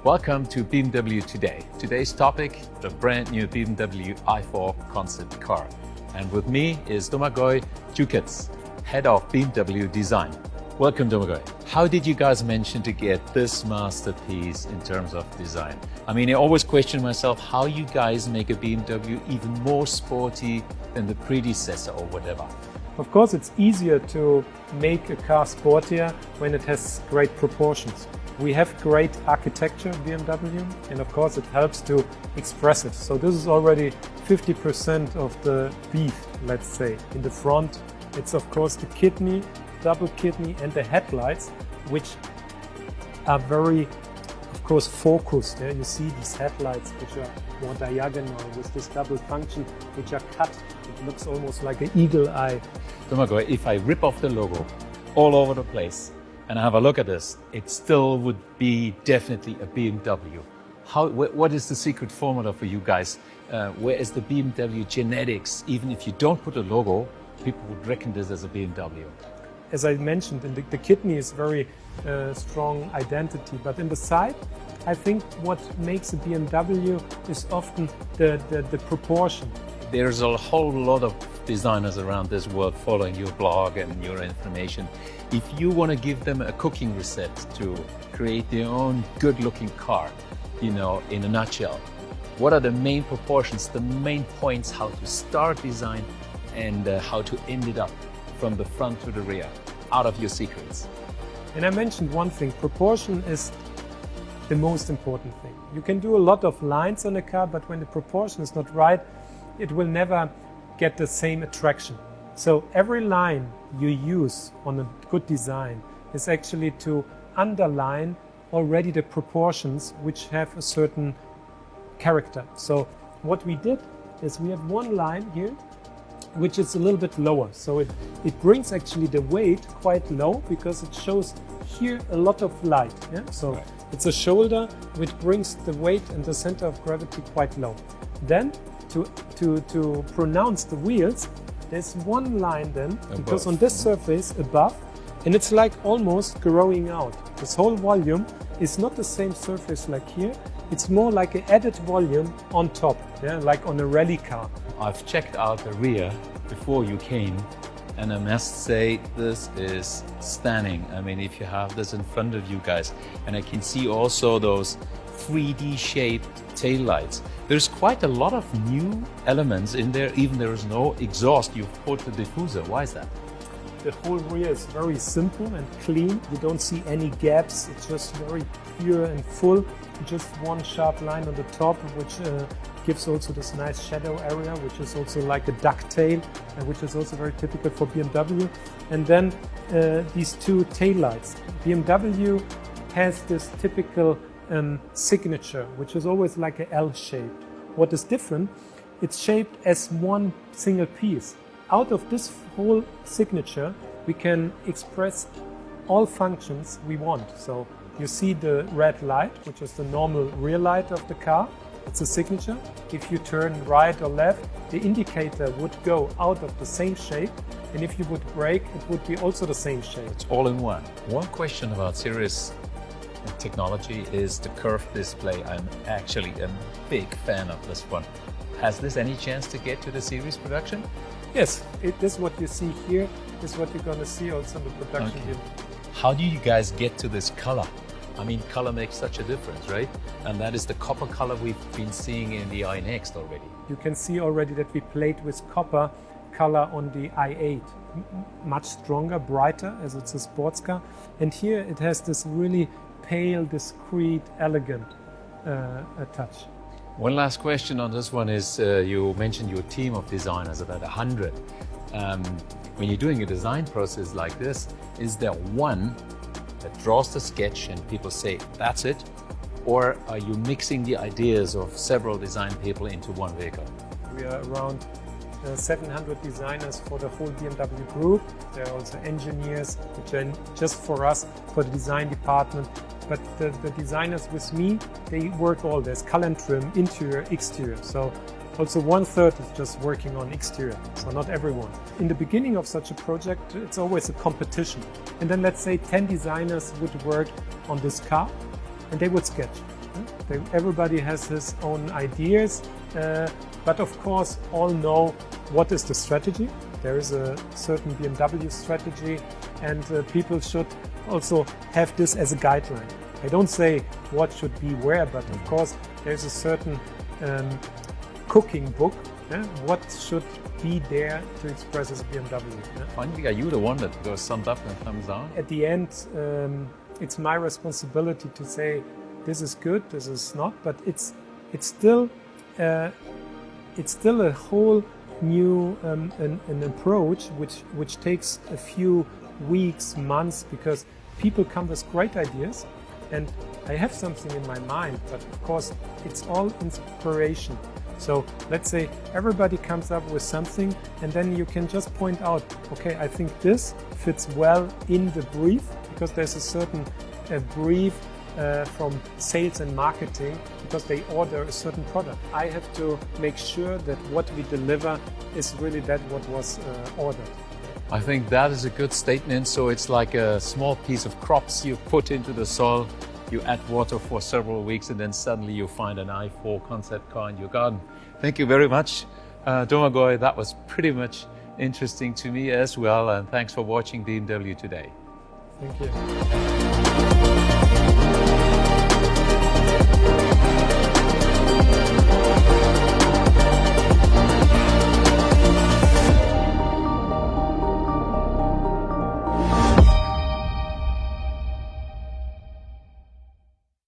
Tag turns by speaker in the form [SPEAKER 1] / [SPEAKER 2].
[SPEAKER 1] Welcome to BMW Today. Today's topic, the brand new BMW i4 Concept car. And with me is Domagoj Dukec, head of BMW Design. Welcome, Domagoj. How did you guys manage to get this masterpiece in terms of design? I mean, I always question myself how you guys make a BMW even more sporty than the predecessor or whatever.
[SPEAKER 2] Of course, it's easier to make a car sportier when it has great proportions. We have great architecture at BMW, and of course it helps to express it. So this is already 50% of the beef, let's say. In the front, it's of course the kidney, double kidney, and the headlights, which are very, of course, focused. Yeah? You see these headlights, which are more diagonal with this double function, which are cut. It looks almost like an eagle eye.
[SPEAKER 1] Domagoj, if I rip off the logo all over the place and I have a look at this, it still would be definitely a BMW. What is the secret formula for you guys? Where is the BMW genetics? Even if you don't put a logo, people would reckon this as a BMW.
[SPEAKER 2] As I mentioned, the kidney is very strong identity, but in the side, I think what makes a BMW is often the proportion.
[SPEAKER 1] There's a whole lot of designers around this world following your blog and your information. If you want to give them a cooking recipe to create their own good-looking car, in a nutshell, what are the main proportions, the main points, how to start design and how to end it up from the front to the rear, out of your secrets?
[SPEAKER 2] And I mentioned one thing, proportion is the most important thing. You can do a lot of lines on a car, but when the proportion is not right, it will never get the same attraction. So every line you use on a good design is actually to underline already the proportions which have a certain character. So what we did is we have one line here which is a little bit lower. So it brings actually the weight quite low because it shows here a lot of light. Yeah? So right. It's a shoulder which brings the weight and the center of gravity quite low. Then to pronounce the wheels, there's one line then, above. Because on this surface above, and it's like almost growing out. This whole volume is not the same surface like here, it's more like an added volume on top, yeah, like on a rally car.
[SPEAKER 1] I've checked out the rear before you came, and I must say this is stunning. I mean, if you have this in front of you guys, and I can see also those 3D shaped taillights. There's quite a lot of new elements in there, even there is no exhaust. You've put the diffuser. Why is that?
[SPEAKER 2] The whole rear is very simple and clean. You don't see any gaps. It's just very pure and full. Just one sharp line on the top, which gives also this nice shadow area, which is also like a ducktail, which is also very typical for BMW. And then these two taillights. BMW has this typical signature, which is always like an L shape. What is different, it's shaped as one single piece. Out of this whole signature, we can express all functions we want. So you see the red light, which is the normal rear light of the car. It's a signature. If you turn right or left, the indicator would go out of the same shape. And if you would brake, it would be also the same shape.
[SPEAKER 1] It's all in one. One question about serious technology is the curved display. I'm actually a big fan of this one. Has this any chance to get to the series production?
[SPEAKER 2] Yes, this is what you see here. This is what you're going to see also in the production unit.
[SPEAKER 1] How do you guys get to this color? I mean, color makes such a difference, right? And that is the copper color we've been seeing in the iNext already.
[SPEAKER 2] You can see already that we played with copper color on the i8. Much stronger, brighter, as it's a sports car. And here it has this really pale, discreet, elegant touch.
[SPEAKER 1] One last question on this one is, you mentioned your team of designers, about 100. When you're doing a design process like this, is there one that draws the sketch and people say, that's it? Or are you mixing the ideas of several design people into one vehicle?
[SPEAKER 2] We are around 700 designers for the whole BMW group. There are also engineers, which are just for us, for the design department. But the designers with me, they work all this, color and trim, interior, exterior. So also 1/3 is just working on exterior, so not everyone. In the beginning of such a project, it's always a competition. And then let's say 10 designers would work on this car and they would sketch. Everybody has his own ideas, but of course all know what is the strategy. There is a certain BMW strategy, and people should also have this as a guideline. I don't say what should be where, but of course there's a certain cooking book. What should be there to express as a BMW.
[SPEAKER 1] Finally, are you the one that goes thumbs up and thumbs down?
[SPEAKER 2] At the end, it's my responsibility to say this is good, this is not, but it's still a whole new an approach which takes a few weeks, months, because people come with great ideas, and I have something in my mind, but of course it's all inspiration. So let's say everybody comes up with something, and then you can just point out, okay, I think this fits well in the brief, because there's a certain brief from sales and marketing, because they order a certain product. I have to make sure that what we deliver is really that what was ordered.
[SPEAKER 1] I think that is a good statement. So it's like a small piece of crops you put into the soil, you add water for several weeks, and then suddenly you find an i4 concept car in your garden. Thank you very much, Domagoj. That was pretty much interesting to me as well, and thanks for watching BMW Today.
[SPEAKER 2] Thank you.